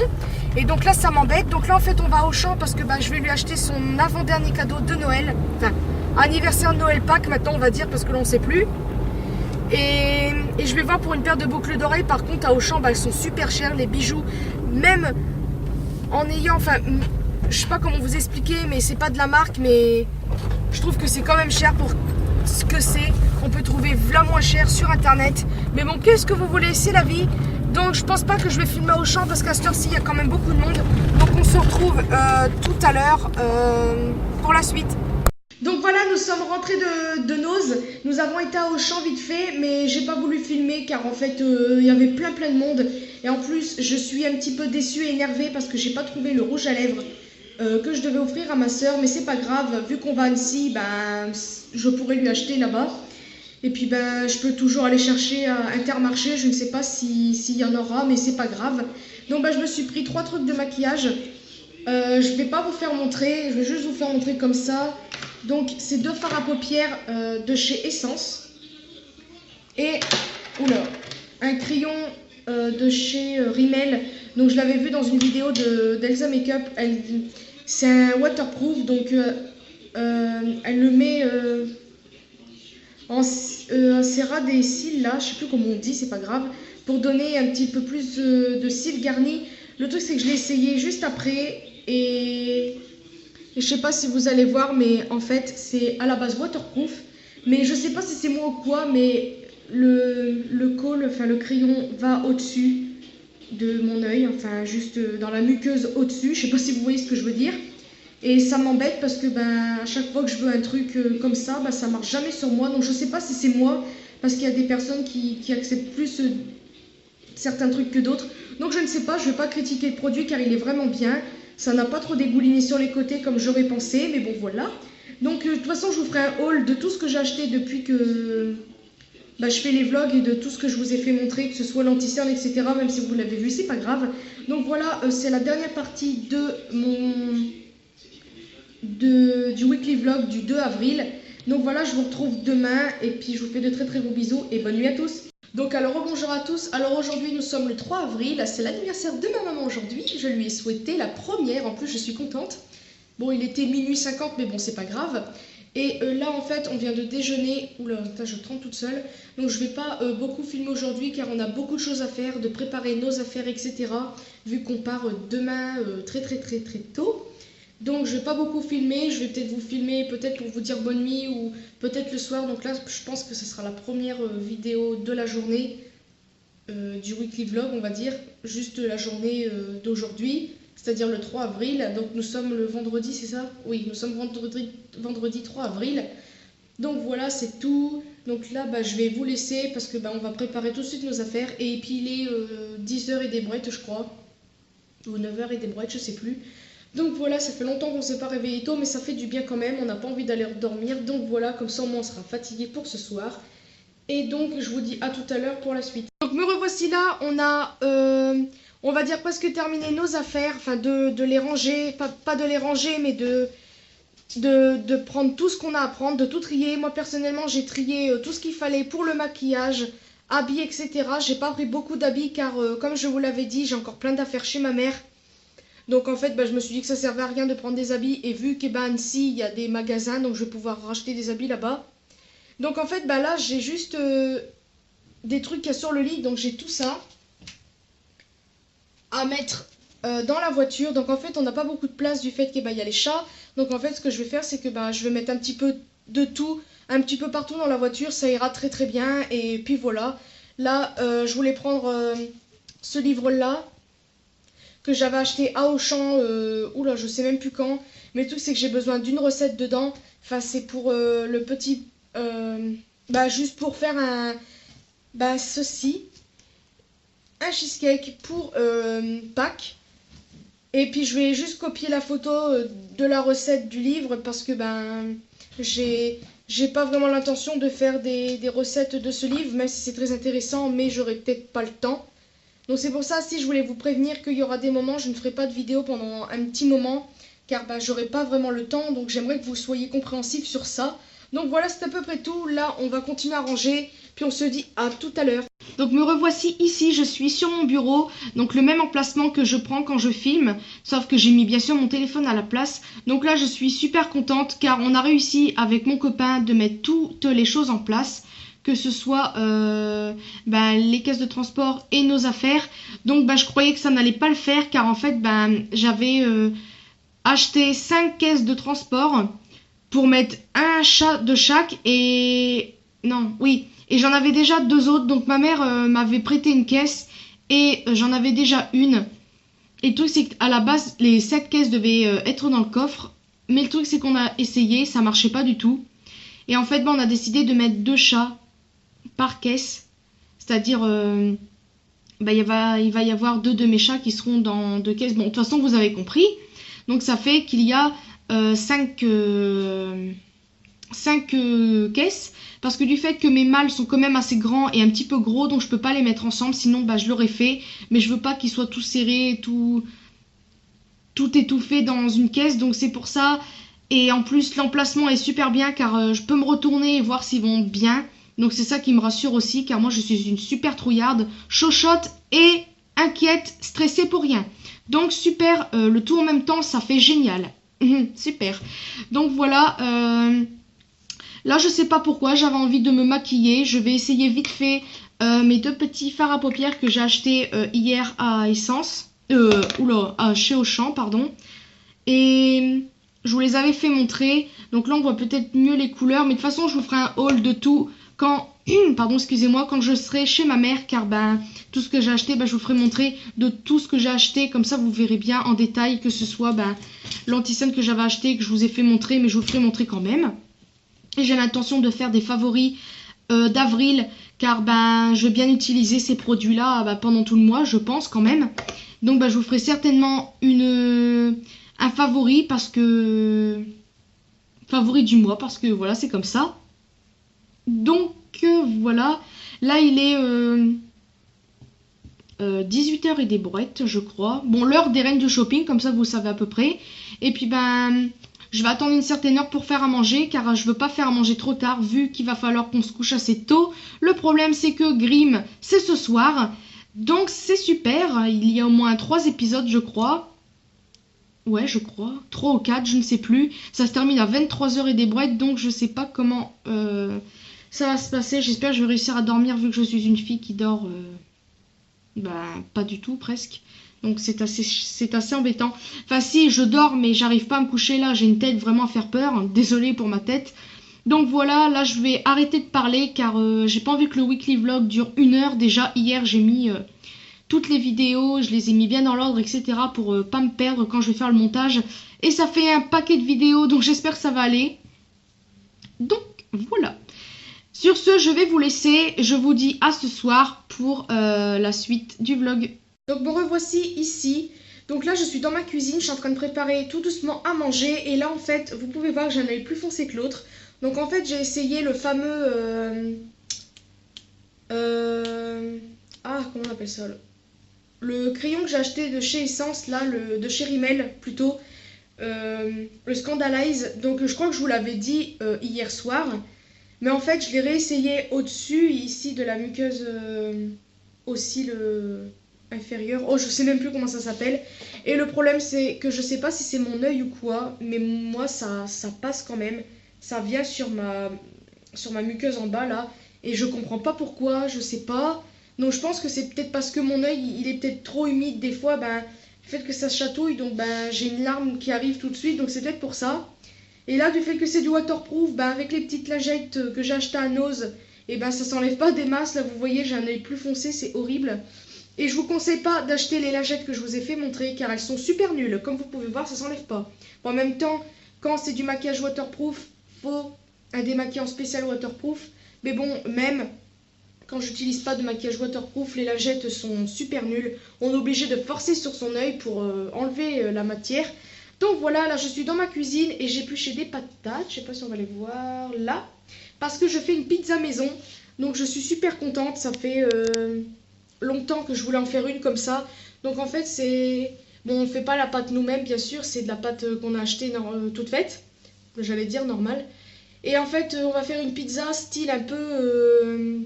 Et donc là ça m'embête. Donc là en fait on va au champ parce que je vais lui acheter son avant-dernier cadeau de Noël. Enfin, anniversaire de Noël Pâques maintenant on va dire parce que l'on ne sait plus. Et je vais voir pour une paire de boucles d'oreilles. Par contre à Auchan elles sont super chères les bijoux. Même en ayant, je sais pas comment vous expliquer, mais c'est pas de la marque, mais je trouve que c'est quand même cher pour ce que c'est. On peut trouver v'là moins cher sur internet. Mais bon, qu'est-ce que vous voulez, c'est la vie. Donc je pense pas que je vais filmer à Auchan parce qu'à cette heure-ci il y a quand même beaucoup de monde. Donc on se retrouve tout à l'heure pour la suite. Donc voilà, nous sommes rentrés de Noz. Nous avons été à Auchan vite fait, mais j'ai pas voulu filmer car en fait il y avait plein de monde. Et en plus, je suis un petit peu déçue et énervée parce que j'ai pas trouvé le rouge à lèvres que je devais offrir à ma soeur. Mais c'est pas grave, vu qu'on va à Annecy, je pourrais lui acheter là-bas. Et puis je peux toujours aller chercher à Intermarché. Je ne sais pas s'il y en aura, mais c'est pas grave. Donc je me suis pris 3 trucs de maquillage. Je vais pas vous faire montrer, je vais juste vous faire montrer comme ça. Donc c'est 2 fards à paupières de chez Essence. Et un crayon de chez Rimmel. Donc je l'avais vu dans une vidéo d'Elsa Makeup. C'est un waterproof, donc elle le met en serra des cils là, je sais plus comment on dit, c'est pas grave, pour donner un petit peu plus de cils garnis. Le truc c'est que je l'ai essayé juste après et je sais pas si vous allez voir, mais en fait c'est à la base waterproof, mais je sais pas si c'est moi ou quoi, mais le crayon va au-dessus de mon œil, enfin juste dans la muqueuse au-dessus, je sais pas si vous voyez ce que je veux dire. Et ça m'embête parce que à chaque fois que je veux un truc comme ça, ça marche jamais sur moi. Donc je sais pas si c'est moi, parce qu'il y a des personnes qui acceptent plus certains trucs que d'autres. Donc je ne sais pas, je vais pas critiquer le produit car il est vraiment bien. Ça n'a pas trop dégouliné sur les côtés comme j'aurais pensé, mais bon voilà. Donc de toute façon je vous ferai un haul de tout ce que j'ai acheté depuis que je fais les vlogs et de tout ce que je vous ai fait montrer, que ce soit l'anti-cerne, etc. Même si vous l'avez vu, c'est pas grave. Donc voilà, c'est la dernière partie du weekly vlog du 2 avril. Donc voilà, je vous retrouve demain et puis je vous fais de très très gros bisous et bonne nuit à tous. Donc alors bonjour à tous. Alors aujourd'hui nous sommes le 3 avril, c'est l'anniversaire de ma maman aujourd'hui. Je lui ai souhaité la première, en plus je suis contente. Bon, il était minuit 50 mais bon c'est pas grave. Et là en fait on vient de déjeuner. Oula, je trempe toute seule. Donc je vais pas beaucoup filmer aujourd'hui car on a beaucoup de choses à faire, de préparer nos affaires, etc. Vu qu'on part demain très tôt. Donc je vais pas beaucoup filmer, je vais peut-être vous filmer peut-être pour vous dire bonne nuit ou peut-être le soir. Donc là je pense que ce sera la première vidéo de la journée du weekly vlog, on va dire, juste la journée d'aujourd'hui. c'est-à-dire le 3 avril. Donc nous sommes le vendredi, c'est ça? Oui, nous sommes vendredi 3 avril. Donc voilà, c'est tout. Donc là, bah, je vais vous laisser parce que bah, on va préparer tout de suite nos affaires. Et puis il est 10h et des brouettes, je crois. Ou 9h et des brouettes, je sais plus. Donc voilà, ça fait longtemps qu'on ne s'est pas réveillé tôt, mais ça fait du bien quand même. On n'a pas envie d'aller dormir. Donc voilà, comme ça au moins on sera fatigué pour ce soir. Et donc je vous dis à tout à l'heure pour la suite. Donc me revoici là, on a, on va dire presque terminé nos affaires. Enfin de les ranger, pas de les ranger, mais de prendre tout ce qu'on a à prendre, de tout trier. Moi personnellement j'ai trié tout ce qu'il fallait pour le maquillage, habits, etc. J'ai pas pris beaucoup d'habits car comme je vous l'avais dit, j'ai encore plein d'affaires chez ma mère. Donc en fait bah, je me suis dit que ça servait à rien de prendre des habits et vu qu'à Annecy il y a des magasins donc je vais pouvoir racheter des habits là-bas. Donc en fait bah là j'ai juste des trucs qu'il y a sur le lit, donc j'ai tout ça à mettre dans la voiture. Donc en fait on n'a pas beaucoup de place du fait qu'il y a les chats. Donc en fait ce que je vais faire c'est que bah, je vais mettre un petit peu de tout, un petit peu partout dans la voiture, ça ira très très bien. Et puis voilà, là je voulais prendre ce livre là que j'avais acheté à Auchan, oula je sais même plus quand. Mais le truc c'est que j'ai besoin d'une recette dedans, enfin c'est pour le petit, bah juste pour faire bah ceci, un cheesecake pour Pâques. Et puis je vais juste copier la photo de la recette du livre parce que ben j'ai pas vraiment l'intention de faire des recettes de ce livre, même si c'est très intéressant, mais j'aurai peut-être pas le temps. Donc c'est pour ça, si je voulais vous prévenir qu'il y aura des moments, je ne ferai pas de vidéo pendant un petit moment, car bah, j'aurai pas vraiment le temps, donc j'aimerais que vous soyez compréhensifs sur ça. Donc voilà, c'est à peu près tout. Là, on va continuer à ranger, puis on se dit à tout à l'heure. Donc me revoici ici, je suis sur mon bureau, donc le même emplacement que je prends quand je filme, sauf que j'ai mis bien sûr mon téléphone à la place. Donc là je suis super contente car on a réussi avec mon copain de mettre toutes les choses en place, que ce soit les caisses de transport et nos affaires. Donc je croyais que ça n'allait pas le faire car en fait j'avais acheté 5 caisses de transport pour mettre un chat de chaque et... non, oui... Et j'en avais déjà 2 autres, donc ma mère m'avait prêté une caisse et j'en avais déjà une. Et le truc c'est qu'à la base, les 7 caisses devaient être dans le coffre. Mais le truc c'est qu'on a essayé, ça marchait pas du tout. Et en fait, on a décidé de mettre 2 chats par caisse. C'est-à-dire, il va y avoir 2 de mes chats qui seront dans 2 caisses. Bon, de toute façon, vous avez compris. Donc ça fait qu'il y a 5 caisses. Parce que du fait que mes mâles sont quand même assez grands et un petit peu gros, donc je peux pas les mettre ensemble, sinon je l'aurais fait. Mais je veux pas qu'ils soient tout serrés, tout étouffé dans une caisse, donc c'est pour ça. Et en plus l'emplacement est super bien car je peux me retourner et voir s'ils vont bien. Donc c'est ça qui me rassure aussi car moi je suis une super trouillarde, chochotte et inquiète, stressée pour rien. Donc super, le tout en même temps ça fait génial. Super. Donc voilà... Là, je sais pas pourquoi, j'avais envie de me maquiller. Je vais essayer vite fait mes 2 petits fards à paupières que j'ai achetés hier à Essence. Chez Auchan, pardon. Et je vous les avais fait montrer. Donc là, on voit peut-être mieux les couleurs. Mais de toute façon, je vous ferai un haul de tout quand... pardon, excusez-moi, quand je serai chez ma mère. Car tout ce que j'ai acheté, je vous ferai montrer de tout ce que j'ai acheté. Comme ça, vous verrez bien en détail que ce soit l'anti-scène que j'avais acheté, que je vous ai fait montrer. Mais je vous le ferai montrer quand même. Et j'ai l'intention de faire des favoris d'avril car je vais bien utiliser ces produits-là pendant tout le mois, je pense quand même. Donc je vous ferai certainement un favori parce que... favori du mois parce que voilà, c'est comme ça. Donc voilà, là il est 18h et des brouettes, je crois. Bon, l'heure des reines du shopping, comme ça vous savez à peu près. Et puis je vais attendre une certaine heure pour faire à manger car je veux pas faire à manger trop tard vu qu'il va falloir qu'on se couche assez tôt. Le problème c'est que Grimm c'est ce soir. Donc c'est super, il y a au moins 3 épisodes je crois. Ouais je crois, 3 ou 4 je ne sais plus. Ça se termine à 23h et des brouettes donc je sais pas comment ça va se passer. J'espère que je vais réussir à dormir vu que je suis une fille qui dort pas du tout presque. Donc c'est assez embêtant. Enfin si, je dors mais j'arrive pas à me coucher là. J'ai une tête vraiment à faire peur. Désolée pour ma tête. Donc voilà, là je vais arrêter de parler car j'ai pas envie que le weekly vlog dure 1 heure. Déjà hier j'ai mis toutes les vidéos, je les ai mis bien dans l'ordre, etc. pour pas me perdre quand je vais faire le montage. Et ça fait un paquet de vidéos, donc j'espère que ça va aller. Donc voilà. Sur ce, je vais vous laisser. Je vous dis à ce soir pour la suite du vlog. Donc me revoici ici. Donc là, je suis dans ma cuisine. Je suis en train de préparer tout doucement à manger. Et là, en fait, vous pouvez voir que j'ai un œil plus foncé que l'autre. Donc en fait, j'ai essayé le fameux... comment on appelle ça? Le crayon que j'ai acheté de chez Essence, là, de chez Rimmel plutôt. Le Scandalize. Donc je crois que je vous l'avais dit hier soir. Mais en fait, je l'ai réessayé au-dessus, ici, de la muqueuse aussi inférieure. Oh, je sais même plus comment ça s'appelle. Et le problème, c'est que je sais pas si c'est mon œil ou quoi, mais moi, ça passe quand même. Ça vient sur ma muqueuse en bas, là. Et je comprends pas pourquoi, je sais pas. Donc je pense que c'est peut-être parce que mon œil, il est peut-être trop humide des fois. Ben, le fait que ça chatouille, donc ben, j'ai une larme qui arrive tout de suite. Donc c'est peut-être pour ça. Et là, du fait que c'est du waterproof, ben avec les petites lingettes que j'ai achetées à Nose, et ben ça s'enlève pas des masses. Là, vous voyez, j'ai un œil plus foncé, c'est horrible. Et je vous conseille pas d'acheter les lingettes que je vous ai fait montrer, car elles sont super nulles. Comme vous pouvez voir, ça s'enlève pas. Bon, en même temps, quand c'est du maquillage waterproof, faut un démaquillant spécial waterproof. Mais bon, même quand j'utilise pas de maquillage waterproof, les lingettes sont super nulles. On est obligé de forcer sur son œil pour enlever la matière. Donc voilà, là je suis dans ma cuisine et j'ai épluché des patates, je sais pas si on va les voir là, parce que je fais une pizza maison, donc je suis super contente, ça fait longtemps que je voulais en faire une comme ça. Donc en fait c'est, bon on fait pas la pâte nous-mêmes bien sûr, c'est de la pâte qu'on a achetée toute faite, j'allais dire normale. Et en fait on va faire une pizza style un peu...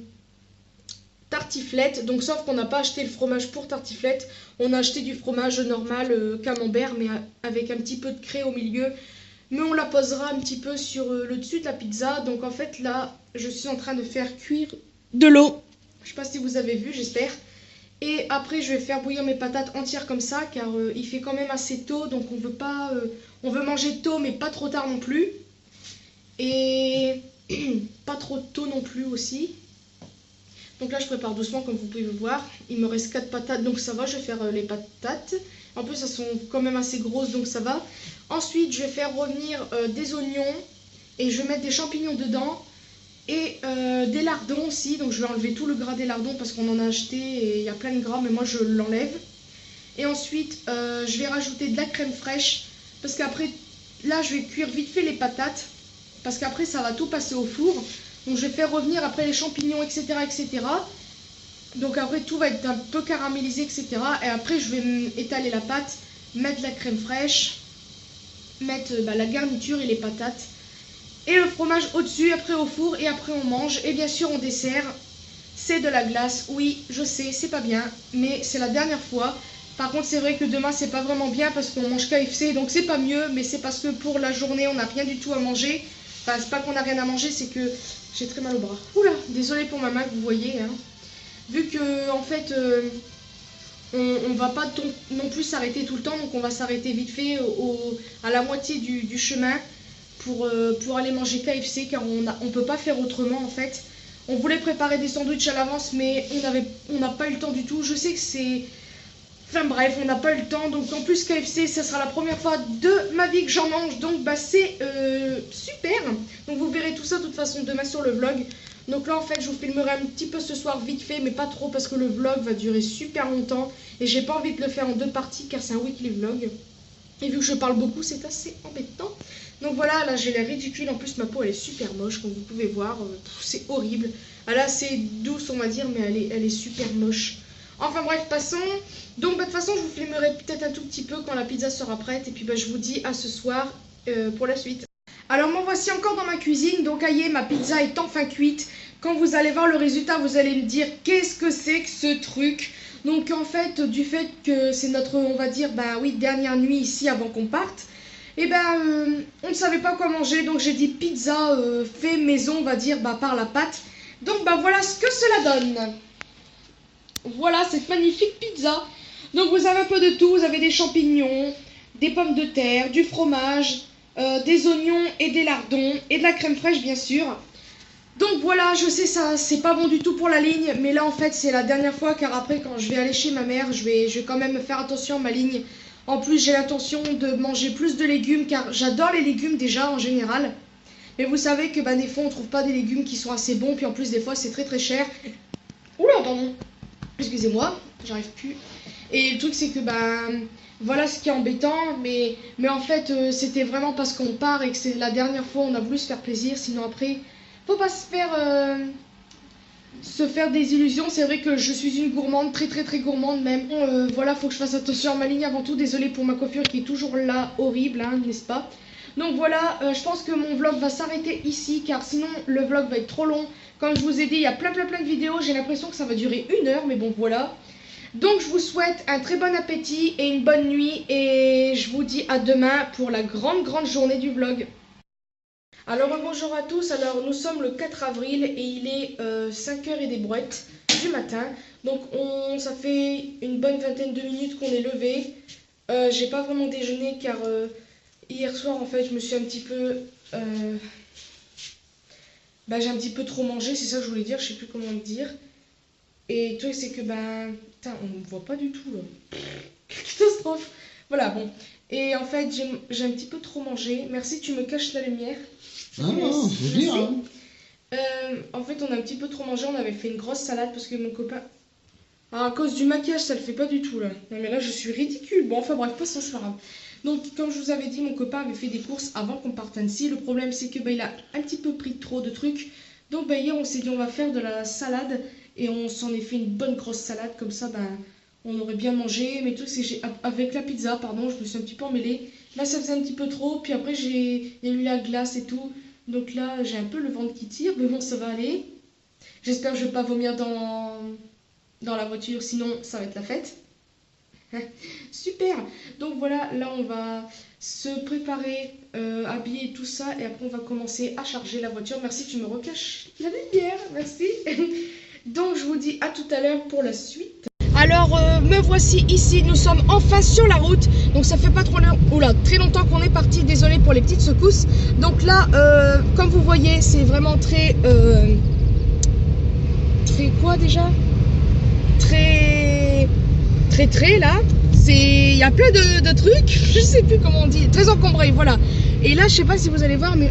tartiflette, donc sauf qu'on n'a pas acheté le fromage pour tartiflette, on a acheté du fromage normal camembert mais avec un petit peu de craie au milieu, mais on la posera un petit peu sur le dessus de la pizza. Donc en fait là je suis en train de faire cuire de l'eau, je sais pas si vous avez vu, j'espère. Et après je vais faire bouillir mes patates entières comme ça, car il fait quand même assez tôt, donc on veut pas, on veut manger tôt mais pas trop tard non plus, et pas trop tôt non plus aussi. Donc là je prépare doucement comme vous pouvez le voir. Il me reste 4 patates donc ça va, je vais faire les patates. En plus elles sont quand même assez grosses donc ça va. Ensuite je vais faire revenir des oignons et je vais mettre des champignons dedans. Et des lardons aussi, donc je vais enlever tout le gras des lardons parce qu'on en a acheté et il y a plein de gras mais moi je l'enlève. Et ensuite je vais rajouter de la crème fraîche parce qu'après là je vais cuire vite fait les patates parce qu'après ça va tout passer au four. Donc je vais faire revenir après les champignons, etc., etc. Donc après tout va être un peu caramélisé, etc. Et après je vais étaler la pâte, mettre la crème fraîche, mettre la garniture et les patates. Et le fromage au-dessus, après au four et après on mange. Et bien sûr en dessert, c'est de la glace. Oui, je sais, c'est pas bien, mais c'est la dernière fois. Par contre c'est vrai que demain c'est pas vraiment bien parce qu'on mange KFC, donc c'est pas mieux. Mais c'est parce que pour la journée on n'a rien du tout à manger. Enfin c'est pas qu'on n'a rien à manger, c'est que j'ai très mal au bras. Oula, désolé pour ma main que vous voyez. Hein. Vu que en fait on va pas non plus s'arrêter tout le temps, donc on va s'arrêter vite fait à la moitié du chemin pour aller manger KFC, car on peut pas faire autrement en fait. On voulait préparer des sandwichs à l'avance mais on n'a pas eu le temps du tout. Je sais que c'est... Enfin bref, on n'a pas eu le temps, donc en plus KFC, ça sera la première fois de ma vie que j'en mange, donc bah c'est super. Donc vous verrez tout ça de toute façon demain sur le vlog. Donc là en fait je vous filmerai un petit peu ce soir vite fait, mais pas trop parce que le vlog va durer super longtemps. Et j'ai pas envie de le faire en 2 parties car c'est un weekly vlog. Et vu que je parle beaucoup, c'est assez embêtant. Donc voilà, là j'ai l'air ridicule, en plus ma peau elle est super moche comme vous pouvez voir, c'est horrible. Ah, là c'est douce on va dire, mais elle est super moche. Enfin bref, passons. Donc de toute façon je vous filmerai peut-être un tout petit peu quand la pizza sera prête. Et puis je vous dis à ce soir pour la suite. Alors me voici encore dans ma cuisine. Donc aïe, ma pizza est enfin cuite. Quand vous allez voir le résultat, vous allez me dire qu'est-ce que c'est que ce truc. Donc en fait, du fait que c'est notre, on va dire, oui, dernière nuit ici avant qu'on parte, et on ne savait pas quoi manger. Donc j'ai dit pizza fait maison, on va dire, par la pâte. Donc voilà ce que cela donne. Voilà cette magnifique pizza. Donc vous avez un peu de tout, vous avez des champignons, des pommes de terre, du fromage, des oignons et des lardons et de la crème fraîche bien sûr. Donc voilà, je sais ça, c'est pas bon du tout pour la ligne, mais là en fait c'est la dernière fois car après quand je vais aller chez ma mère, je vais quand même faire attention à ma ligne. En plus j'ai l'intention de manger plus de légumes car j'adore les légumes déjà en général. Mais vous savez que des fois on trouve pas des légumes qui sont assez bons, puis en plus des fois c'est très très cher. Oula pardon, excusez-moi, j'arrive plus. Et le truc c'est que voilà ce qui est embêtant, mais en fait c'était vraiment parce qu'on part et que c'est la dernière fois on a voulu se faire plaisir, sinon après faut pas se faire des illusions. C'est vrai que je suis une gourmande, très très très gourmande même. Voilà, faut que je fasse attention à ma ligne avant tout. Désolée pour ma coiffure qui est toujours là, horrible, hein, n'est-ce pas? Donc voilà, je pense que mon vlog va s'arrêter ici car sinon le vlog va être trop long. Comme je vous ai dit, il y a plein de vidéos. J'ai l'impression que ça va durer 1 heure, mais bon voilà. Donc je vous souhaite un très bon appétit et une bonne nuit. Et je vous dis à demain pour la grande journée du vlog. Alors bonjour à tous, alors nous sommes le 4 avril et il est 5h et des brouettes du matin. Donc ça fait une bonne vingtaine de minutes qu'on est levé. J'ai pas vraiment déjeuné car hier soir en fait je me suis un petit peu... j'ai un petit peu trop mangé, c'est ça que je voulais dire, je sais plus comment le dire. Et le truc c'est que putain, on ne me voit pas du tout là. Catastrophe. Voilà bon. Et en fait j'ai un petit peu trop mangé. Merci, tu me caches la lumière. Non, je veux dire. Hein. En fait, on a un petit peu trop mangé. On avait fait une grosse salade parce que mon copain. Ah, à cause du maquillage, ça le fait pas du tout là. Non, mais là, je suis ridicule. Bon, enfin bref, pas ça, c'est pas grave. Donc, comme je vous avais dit, mon copain avait fait des courses avant qu'on parte à Annecy. Le problème, c'est que il a un petit peu pris trop de trucs. Donc, hier, on s'est dit, on va faire de la salade et on s'en est fait une bonne grosse salade. Comme ça, on aurait bien mangé. Mais tout, c'est avec la pizza, pardon, je me suis un petit peu emmêlée. Là, ça faisait un petit peu trop. Puis après, il y a eu la glace et tout. Donc là, j'ai un peu le ventre qui tire, mais bon, ça va aller. J'espère que je ne vais pas vomir dans la voiture, sinon ça va être la fête. Super. Donc voilà, là on va se préparer, habiller tout ça, et après on va commencer à charger la voiture. Merci, tu me recaches la lumière, merci. Donc je vous dis à tout à l'heure pour la suite. Alors me voici ici, nous sommes enfin sur la route. Donc ça fait pas trop très longtemps qu'on est parti, désolé pour les petites secousses. Donc là, comme vous voyez, c'est vraiment très quoi déjà? Très là. Il y a plein de trucs, je sais plus comment on dit, très encombré, voilà. Et là, je sais pas si vous allez voir, mais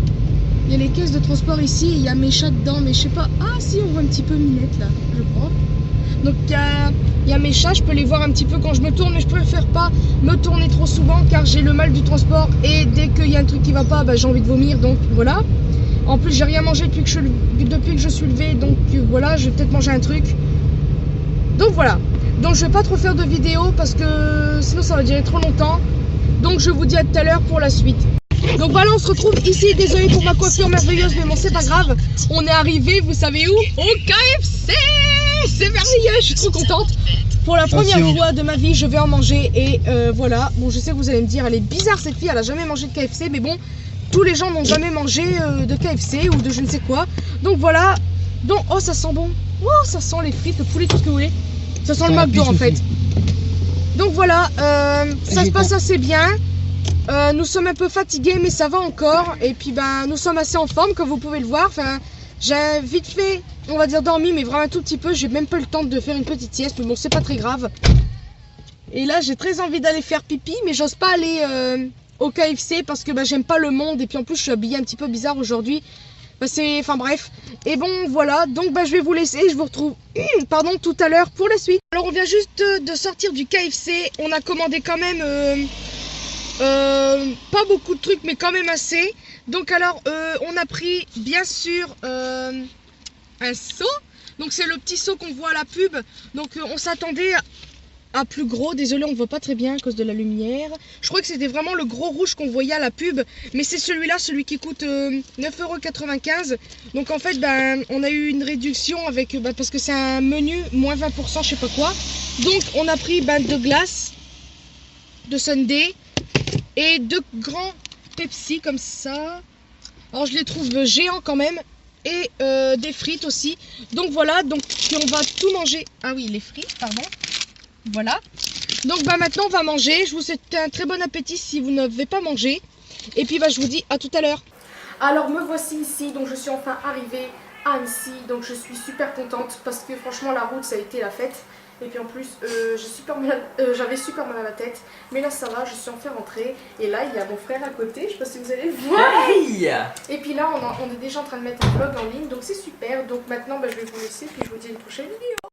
il y a les caisses de transport ici, il y a mes chats dedans, mais je sais pas. Ah si, on voit un petit peu Minette là, je crois. Donc il y a mes chats, je peux les voir un petit peu quand je me tourne, mais je préfère pas me tourner trop souvent car j'ai le mal du transport et dès qu'il y a un truc qui va pas, j'ai envie de vomir, donc voilà. En plus j'ai rien mangé depuis que je suis levée, donc voilà, je vais peut-être manger un truc. Donc voilà, donc je vais pas trop faire de vidéos parce que sinon ça va durer trop longtemps. Donc je vous dis à tout à l'heure pour la suite. Donc voilà, on se retrouve ici, désolé pour ma coiffure merveilleuse, mais bon c'est pas grave. On est arrivé, vous savez où? Au KFC. C'est merveilleux, je suis trop contente. Pour la première fois de ma vie, je vais en manger et voilà. Bon, je sais que vous allez me dire, elle est bizarre cette fille, elle a jamais mangé de KFC, mais bon, tous les gens n'ont jamais mangé de KFC ou de je ne sais quoi. Donc voilà. Donc, oh, ça sent bon. Oh, ça sent les frites, le poulet, tout ce que vous voulez. Ça sent le McDo en fait. Donc voilà, ça se passe assez bien. Nous sommes un peu fatigués, mais ça va encore. Et puis, nous sommes assez en forme, comme vous pouvez le voir. Enfin, j'ai vite fait, on va dire dormi, mais vraiment un tout petit peu. J'ai même pas eu le temps de faire une petite sieste, mais bon, c'est pas très grave. Et là, j'ai très envie d'aller faire pipi, mais j'ose pas aller au KFC parce que j'aime pas le monde. Et puis en plus, je suis habillée un petit peu bizarre aujourd'hui. Enfin bref. Et bon, voilà. Donc, je vais vous laisser. Je vous retrouve, pardon, tout à l'heure pour la suite. Alors, on vient juste de sortir du KFC. On a commandé quand même pas beaucoup de trucs, mais quand même assez. Donc alors on a pris bien sûr un seau. Donc c'est le petit seau qu'on voit à la pub. Donc on s'attendait à plus gros. Désolé, on ne voit pas très bien à cause de la lumière. Je crois que c'était vraiment le gros rouge qu'on voyait à la pub. Mais c'est celui-là, celui qui coûte 9,95 €. Donc en fait on a eu une réduction avec parce que c'est un menu moins 20%, je sais pas quoi. Donc on a pris de glace de Sunday et 2 grands Pepsi comme ça. Alors je les trouve géants quand même. Et des frites aussi. Donc voilà, donc on va tout manger. Ah oui, les frites, pardon. Voilà. Donc maintenant on va manger. Je vous souhaite un très bon appétit si vous n'avez pas mangé. Et puis je vous dis à tout à l'heure. Alors me voici ici, donc je suis enfin arrivée à Annecy, donc je suis super contente parce que franchement la route ça a été la fête. Et puis en plus j'avais super mal à la tête, mais là ça va, je suis enfin rentrée. Et là il y a mon frère à côté, je sais pas si vous allez le voir. Hey. Et puis là on est déjà en train de mettre un vlog en ligne, donc c'est super. Donc maintenant je vais vous laisser, puis je vous dis à une prochaine vidéo.